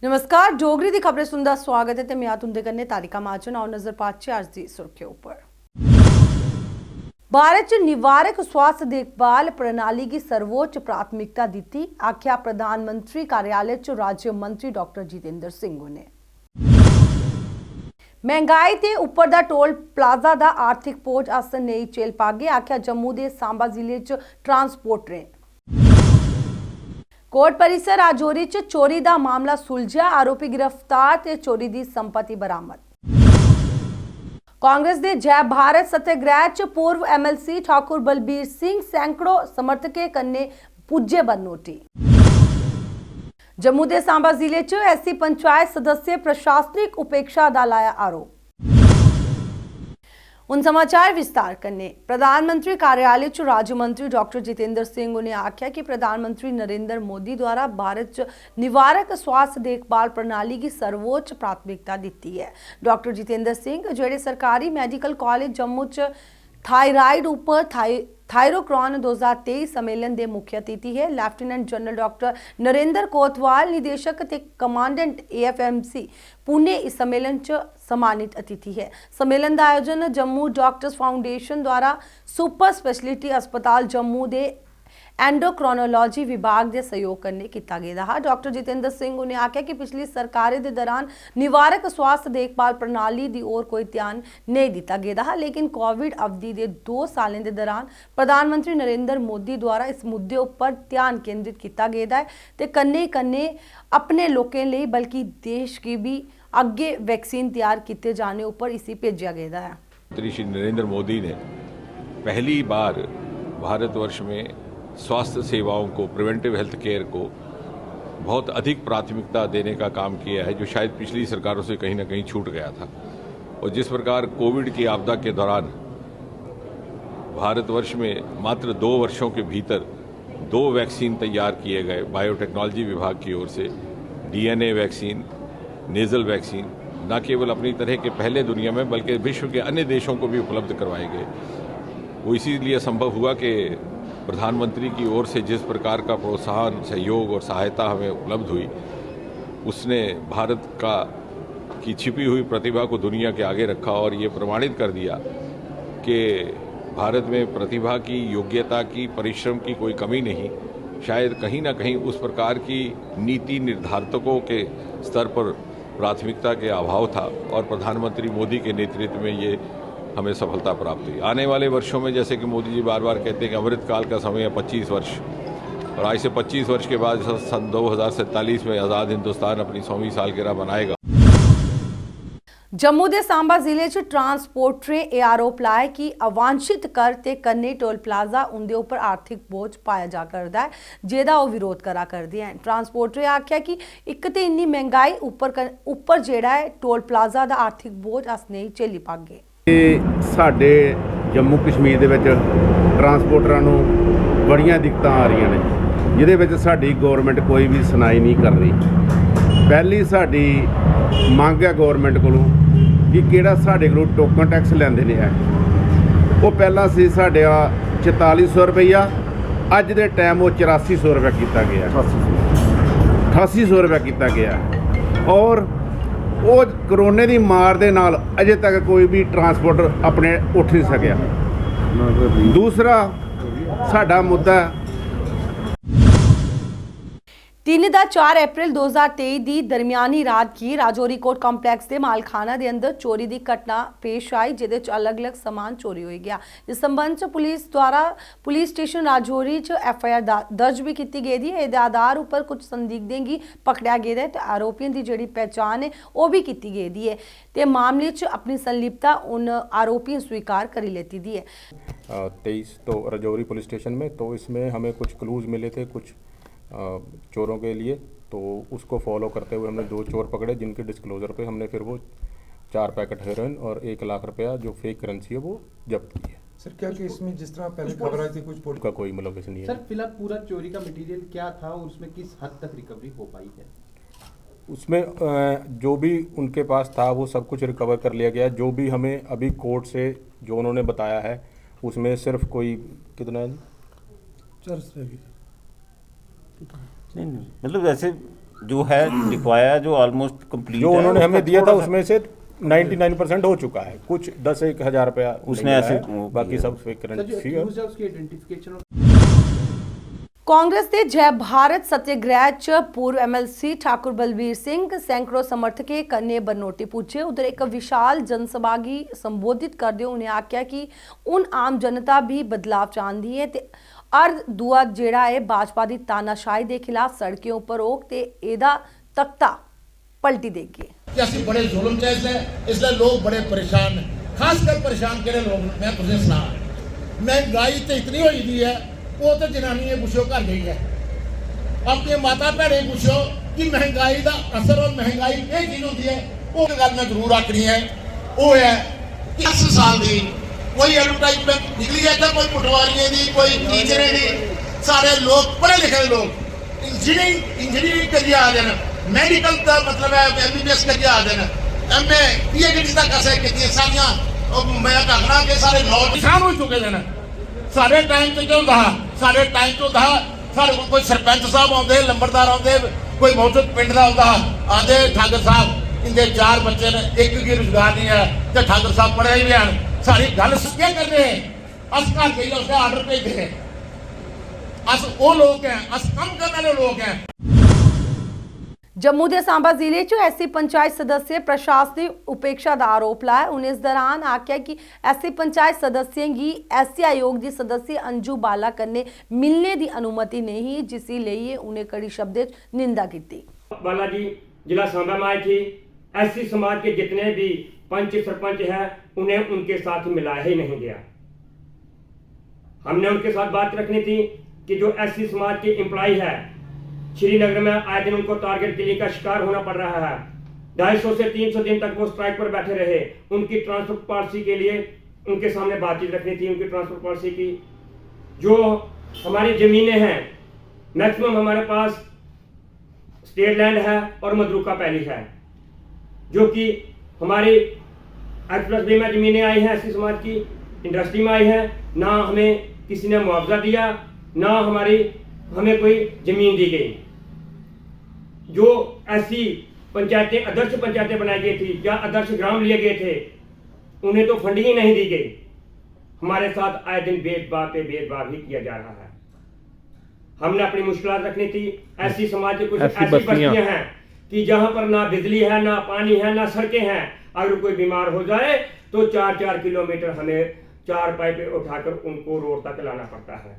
नमस्कार, डोगरी दी खबरें सुनदा स्वागत है ते मैं तुंदे कन्नै तारिका महाजन। आओ नजर पाचे अज्ज दी सुर्खियों उप्पर। भारत च निवारक स्वास्थ्य देखभाल प्रणाली की सर्वोच्च प्राथमिकता दी, आख्या प्रधानमंत्री कार्यालय च राज्य मंत्री डॉक्टर जितेंद्र सिंह ने। महंगाई ते उप्पर दा टोल प्लाजा दा आर्थिक बोझ अस नहीं झेल पागे, आख्या जम्मू दे सांबा जिले च ट्रांसपोर्टरें। कोर्ट परिसर राजौरी च चोरी दा मामला सुलझिया, आरोपी गिरफ्तार ते चोरी दी संपत्ति बरामद। कांग्रेस दे जय भारत सत्याग्रह च पूर्व एमएलसी ठाकुर बलबीर सिंह सैकड़ों समर्थकें कन्नै पुज्जे बनोटी। जम्मू दे सांबा जिले च ऐसी पंचायत सदस्य प्रशासनिक उपेक्षा दा लाया आरोप। उन समाचार विस्तार करने। प्रधानमंत्री कार्यालय च राज्य मंत्री डॉक्टर जितेंद्र सिंह ने आख्या कि प्रधानमंत्री नरेंद्र मोदी द्वारा भारत च निवारक स्वास्थ्य देखभाल प्रणाली की सर्वोच्च प्राथमिकता दी है। डॉक्टर जितेंद्र सिंह जेड़े सरकारी मेडिकल कॉलेज जम्मू च थायराइड उपर थायरोक्रॉन 2023 सम्मेलन के मुख्य अतिथि है। लेफ्टिनेंट जनरल डॉक्टर नरेंद्र कोतवाल निदेशक ते कमांडेंट एएफएमसी पुणे इस सम्मेलन च सम्मानित अतिथि है। सम्मेलन का आयोजन जम्मू डॉक्टर्स फाउंडेशन द्वारा सुपर स्पेशलिटी अस्पताल जम्मू के एंडोक्रोनोलॉजी विभाग के सहयोग करने किया गया है। डॉक्टर जितेंद्र सिंह ने आख्या कि पिछली सरकार के दौरान निवारक स्वास्थ्य देखभाल प्रणाली की ओर कोई ध्यान नहीं दिता गया है, लेकिन कोविड अवधि के 2 सालों के दौरान प्रधानमंत्री नरेंद्र मोदी द्वारा इस मुद्दे पर ध्यान केंद्रित किया गया है ते कन्ने कन्ने अपने लोगों लिए बल्कि देश की भी अगे वैक्सीन तैयार किए जाने पर इसी भेजा गया है। श्री नरेंद्र मोदी ने पहली बार भारतवर्ष में स्वास्थ्य सेवाओं को, प्रिवेंटिव हेल्थ केयर को बहुत अधिक प्राथमिकता देने का काम किया है, जो शायद पिछली सरकारों से कहीं ना कहीं छूट गया था। और जिस प्रकार कोविड की आपदा के दौरान भारतवर्ष में मात्र 2 वर्षों के भीतर 2 वैक्सीन तैयार किए गए बायोटेक्नोलॉजी विभाग की ओर से, डीएनए वैक्सीन, नेजल वैक्सीन, न केवल अपनी तरह के पहले दुनिया में बल्कि विश्व के अन्य देशों को भी उपलब्ध करवाए गए। वो इसीलिए संभव हुआ कि प्रधानमंत्री की ओर से जिस प्रकार का प्रोत्साहन, सहयोग और सहायता हमें उपलब्ध हुई, उसने भारत की छिपी हुई प्रतिभा को दुनिया के आगे रखा और ये प्रमाणित कर दिया कि भारत में प्रतिभा की, योग्यता की, परिश्रम की कोई कमी नहीं। शायद कहीं ना कहीं उस प्रकार की नीति निर्धारकों के स्तर पर प्राथमिकता के अभाव था और प्रधानमंत्री मोदी के नेतृत्व में ये हमें सफलता प्राप्त हुई। आने वाले वर्षों में, जैसे कि मोदी जी बार बार कहते हैं कि अमृतकाल का समय है 25 वर्ष, और आज से 25 वर्ष के बाद सन 2047 में आज़ाद हिंदुस्तान अपनी 100वीं सालगिरह मनाएगा। जम्मू दे सांबा जिले च ट्रांसपोर्टरें यह आरोप लाया कि अवांछित कर ते कन्ने टोल प्लाजा उनके उपर आर्थिक बोझ पाया जा करता है, जेदा वो विरोध करा करते हैं। ट्रांसपोर्टरें आख्या कि एक तो इन्नी महंगाई उपर जेड़ा है टोल प्लाजा का आर्थिक बोझ अस नहीं झेली पागे। साडे जम्मू कश्मीर दे विच ट्रांसपोर्टरां नूं बड़ियां दिक्कतां आ रही ने, जिहदे विच साडी गौरमेंट कोई भी सुनाई नहीं कर रही। पहली साडी मंग है गौरमेंट कोलों कि किहड़ा साडे कोलों टोकन टैक्स लैंदे ने है, वो पहला सी साडे 4400 रुपया, अज दे टाइम वो 8400 रुपया किया गया, 8800 रुपया किया गया। और वो करोने की मार दे नाल अजे तक कोई भी ट्रांसपोर्टर अपने उठ नहीं सकिया। दूसरा साडा मुद्दा 3-4 अप्रैल 2023 की दरमियानी रात की राजौरी कोर्ट कंपलैक्स के मालखाना के अंदर चोरी की घटना पेश आई, जिहदे च अलग अलग समान चोरी हो गया। इस संबंध च पुलिस द्वारा पुलिस स्टेशन राजौरी च FIR दर्ज भी की गई है। इस आधार पर कुछ संदिग्धें की पकड़ा गया है, आरोपियों की जिहड़ी पहचान है वह भी की गई है ते मामले च अपनी संलिप्तता उन आरोपियों स्वीकार कर लेती दी है। 23 तो राजौरी पुलिस स्टेशन में, तो इसमें हमें कुछ क्लूज मिले थे कुछ चोरों के लिए, तो उसको फॉलो करते हुए हमने 2 चोर पकड़े, जिनके डिस्क्लोजर पे हमने फिर वो 4 पैकेट हेरोइन और 1 लाख रुपया जो फेक करेंसी है वो जब्त की है। सर क्या कि इसमें जिस तरह पहले खबर आई थी कुछ का कोई मतलब नहीं है। सर फिलहाल पूरा चोरी का मटेरियल क्या था और उसमें किस हद तक रिकवरी हो पाई है? उसमें जो भी उनके पास था वो सब कुछ रिकवर कर लिया गया। जो भी हमें अभी कोर्ट से जो उन्होंने बताया है उसमें सिर्फ कोई कितना है चर्च रहेगी नहीं मतलब वैसे जो है दिखवाया, जो ऑलमोस्ट कंप्लीट जो है, उन्होंने उसका हमें दिया था थोड़ा सा- उसमें से 99% हो चुका है, कुछ 10-1 हज़ार रुपया उसने नहीं ऐसे मिला है, वो बाकी किया। सब सर, करेंट जो फिगर। accused है उसकी आइडेंटिफिकेशन कांग्रेस ने जय भारत सत्याग्रह च पूर्व एमएलसी ठाकुर बलबीर सिंह सैकड़ों समर्थकें कन्ने बनोटी पुज्जे। उधर एक विशाल जनसभा गी संबोधित करदे उन्हें आख्या कि उन आम जनता भी बदलाव चाहती है ते अर्ध दुआ जेड़ा है भाजपा की तानाशाही के खिलाफ सड़कें उपर रोक ते एदा तख्ता पलटी देगी। कि असं बड़े जुल्म च इसलिए लोग बड़े परेशान हैं, खासकर परेशान केड़े लोग मैं तुझे सुना महंगाई तो इतनी हुई दी है, वो तो जनानी ने पुछो घर गई है, अपने माता भैन पुछो कि महंगाई का असर और महंगाई ये चीज होती है। वो गल मैं जरूर आखनी है, वो है कि 10 साल की कोई एडवर्टाइजमेंट निकली है, कोई पटवारियों की, कोई टीचर की, सारे लोग पढ़े लिखे लोग इंजीनियरिंग करिए आ जाए, मेडिकल का मतलब है MBBS करिए आ जाए, MA PhD तक ऐसे की सारिया मैं कहना कि सारे नौजवान हो चुके हैं। सारे टाइम से क्यों था, सारे टाइम तो था सारे को कोई सरपंच साहब आते, लंबरदार आते, कोई मौजूद पिंड का आता आते ठाकुर साहब इनके 4 बच्चे ने, एक की रोजगार नहीं है, तो ठाकुर साहब पढ़े ही भी हैं। सारी गल क्या कर रहे हैं, अस घर गई उसने आर्डर भेजे हैं, अस वो लोग हैं, अस कम करने वाले लोग हैं। जम्मू के सांबा जिले च ऐसी पंचायत सदस्य प्रशासनिक उपेक्षा का आरोप लाया। उन्हें इस दौरान आख्या कि ऐसी पंचायत सदस्यों की ऐसी आयोग की सदस्य अंजू बाला कन्ने मिलने की अनुमति नहीं, जिसे लिए उन्हें कड़ी शब्द निंदा की। बाला जी जिला सांबा में आई थी, ऐसी समाज के जितने भी पंच सरपंच है उन्हें उनके साथ मिलाया ही नहीं गया। हमने उनके साथ बात रखनी थी कि जो ऐसी समाज के एम्प्लॉय है श्रीनगर में आए दिन उनको टारगेट किलिंग का शिकार होना पड़ रहा है। 250 से 300 दिन तक वो स्ट्राइक पर बैठे रहे। उनकी ट्रांसफर पॉलिसी के लिए उनके सामने बातचीत रखनी थी, उनकी ट्रांसफर पॉलिसी की। जो हमारी जमीनें हैं मैक्सिमम हमारे पास स्टेट लैंड है और मदरूका पैली है, जो कि हमारी X+B में जमीनें आई हैं ऐसी समाज की, इंडस्ट्री में आई है, ना हमें किसी ने मुआवजा दिया, ना हमें कोई जमीन दी गई। जो ऐसी पंचायतें आदर्श पंचायतें बनाई गई थी या आदर्श ग्राम लिए गए थे, उन्हें तो फंडिंग ही नहीं दी गई। हमारे साथ आए दिन भेदभाव पे भेदभाव ही किया जा रहा है। हमने अपनी मुश्किलात रखनी थी। ऐसी समाज की कुछ ऐसी बस्तियां हैं कि जहां पर ना बिजली है, ना पानी है, ना सड़कें हैं। अगर कोई बीमार हो जाए तो 4-4 किलोमीटर हमें 4 पाइपें उठाकर उनको रोड तक लाना पड़ता है।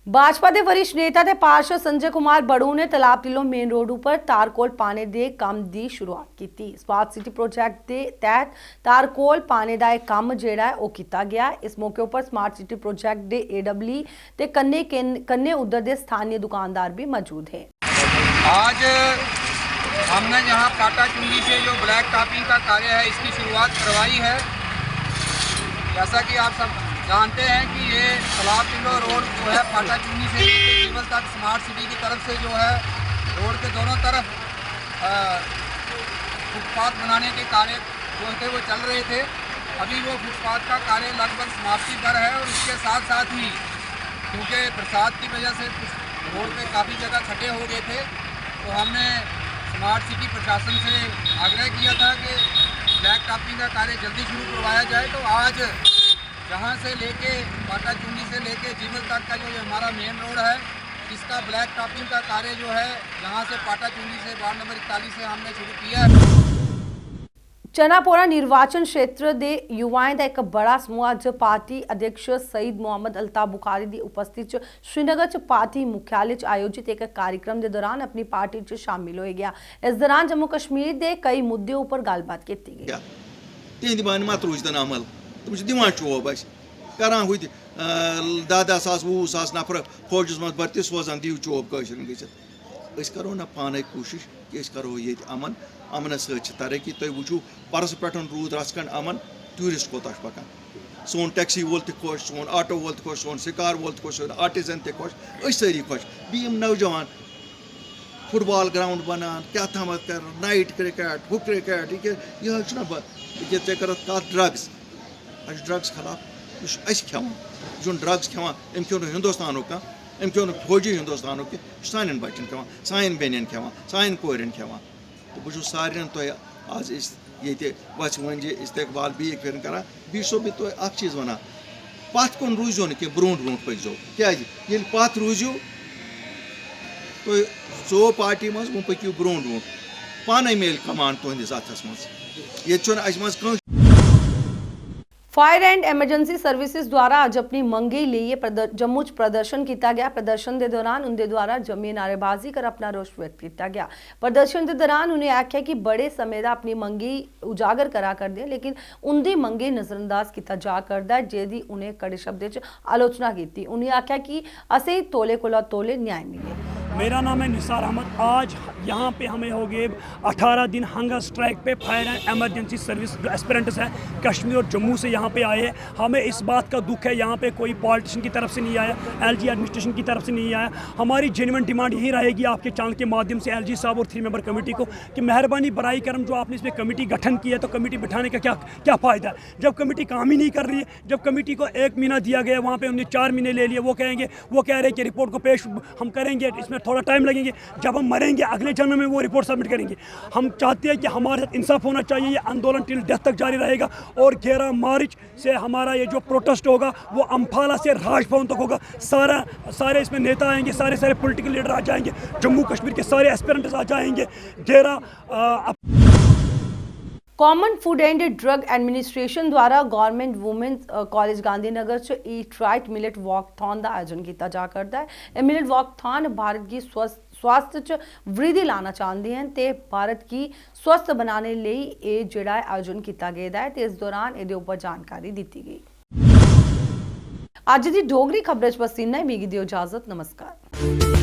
भाजपा के वरिष्ठ नेता ते पार्षद संजय कुमार बड़ू ने तालाब टिल्लो मेन रोड पर तारकोल पाने के काम की शुरुआत की। स्मार्ट सिटी प्रोजेक्ट के तहत तारकोल पाने का एक काम जेड़ा है वो किया गया। इस मौके पर स्मार्ट सिटी प्रोजेक्ट के AWE ते कन्ने उधर के स्थानीय दुकानदार भी मौजूद हैं। आज हमने यहाँ पाटा चुंगी से जो ब्लैक टॉपिंग का कार्य है इसकी शुरुआत करवाई है। जैसा कि आप सब जानते हैं कि ये तालाब टिल्लो रोड जो है पाटा चुंगी से केवल तक स्मार्ट सिटी की तरफ से जो है रोड के दोनों तरफ फुटपाथ बनाने के कार्य जो थे वो चल रहे थे। अभी वो फुटपाथ का कार्य लगभग समाप्ति पर है और इसके साथ साथ ही क्योंकि बरसात की वजह से कुछ रोड पे काफ़ी जगह खड्डे हो गए थे, तो हमने स्मार्ट सिटी प्रशासन से आग्रह किया था कि ब्लैक टॉपिंग का कार्य जल्दी शुरू करवाया जाए। तो आज जहाँ से लेके पाटा चुंगी से लेके जीवल तक का जो हमारा मेन रोड है, इसका ब्लैक टॉपिंग का कार्य जो है यहाँ से पाटा चुंगी से वार्ड नंबर 41 से हमने शुरू किया है। चनापोरा निर्वाचन क्षेत्र के युवाओं का एक बड़ा समूह अज पार्टी अध्यक्ष सईद मोहम्मद अल्ताफ बुखारी की उपस्थिति श्रीनगर च पार्टी मुख्यालय च आयोजित एक कार्यक्रम के दौरान अपनी पार्टी च शामिल हो गया। इस दौरान जम्मू कश्मीर के कई मुद्दों पर गलबात की गई। 10,000 20,000 नफर फौजस मज भर्ती सोजान दिव चोब कशर गई करो ना पान कोशिश कि करो ये अमन अमन तरक्की तुम वो परस पे रूद रसकंड अमन टूरिस्ट कोता पकान सोन टैक्सी वोल तोश सोन आटो वोल तोश सोन शिकार वोल तोश सोन आर्टिजन तोश सारी खुश बी नौजवान फुटबॉल ग्राउंड बनान क्या थाम कर नाइट क्रिकेट हु क्रिकेट ये चे कर ड्रग्स ड्रग्स खिलाफ खेवान जो ड्रग्स खेवान अम क्यों हिंदुस्तान का अम क्यों फौजी हिंदुस्तान कि सान बचन खेवान सान बेन खेवान सान कोरन खेवान तो बहुत सारे तो आज ये वच वन इस्तकबाल भी फिर करा बीसो भी तो चीज़ वन पत कुन रूजो कि ब्रो ब्रो पकजो क्या पत रूजो तो सो पार्टी मज वो पक्यू ब्रो ब्रो पान मेल कमान तुंदिस अथस मज ये फायर एंड एमरजेंसी सर्विसेज द्वारा अज अपनी मंगे लिए जम्मू प्रदर्शन किया गया। प्रदर्शन के दौरान उनके द्वारा जमी नारेबाजी कर अपना रोष व्यक्त किया गया। प्रदर्शन के दौरान उन्हें आख्या कि बड़े समय का अपनी मंगी उजागर करा करते लेकिन उनकी मंगे नज़रअंदाज किया जा करता है, जिसकी उन्हें कड़े शब्द आलोचना की। उन्हें आख्या कि असें तोले कोला तोले न्याय मिले। मेरा नाम है निसार अहमद। आज यहाँ पे हमें हो गए 18 दिन हंगर स्ट्राइक पे फायर एंड एमरजेंसी सर्विस जो एस्पिरेंट्स हैं कश्मीर और जम्मू से यहाँ पे आए हैं। हमें इस बात का दुख है यहाँ पे कोई पॉलिटिशियन की तरफ से नहीं आया, एलजी एडमिनिस्ट्रेशन की तरफ से नहीं आया। हमारी जेन्युइन डिमांड यही रहेगी आपके चैनल के माध्यम से एलजी साहब और 3 मेंबर कमेटी को कि मेहरबानी बराई करम जो आपने इसमें कमेटी गठन की है तो कमेटी बिठाने का क्या फ़ायदा है जब कमेटी काम ही नहीं कर रही है। जब कमेटी को 1 महीना दिया गया वहाँ पर उन्हें 4 महीने ले लिए। वो कह रहे हैं कि रिपोर्ट को पेश हम करेंगे, इसमें थोड़ा टाइम लगेंगे, जब हम मरेंगे अगले जन्म में वो रिपोर्ट सबमिट करेंगे। हम चाहते हैं कि हमारे साथ इंसाफ होना चाहिए। ये आंदोलन टिल डेथ तक जारी रहेगा और 11 मार्च से हमारा ये जो प्रोटेस्ट होगा वो अम्फाला से राजभवन तक होगा। सारे इसमें नेता आएंगे, सारे पॉलिटिकल लीडर आ जाएंगे, जम्मू कश्मीर के सारे एस्पिरेंट्स आ जाएंगे। 11 common food and drug administration द्वारा गवर्नमेंट वुमेन्स कॉलेज गांधीनगर च ईट राइट मिलेट वॉकथॉन का आयोजन किया जा करता है। यह मिलेट वॉकथॉन भारत की स्वास्थ्य च वृद्धि लाना चाहते हैं तो भारत की स्वस्थ बनाने लिए जोड़ा आयोजन किया गया है। तो इस दौरान ये उपर जानकारी दी गई। अज की डोगरी खबरें बस इन्ना ही। मिगी दियो इजाजत। नमस्कार।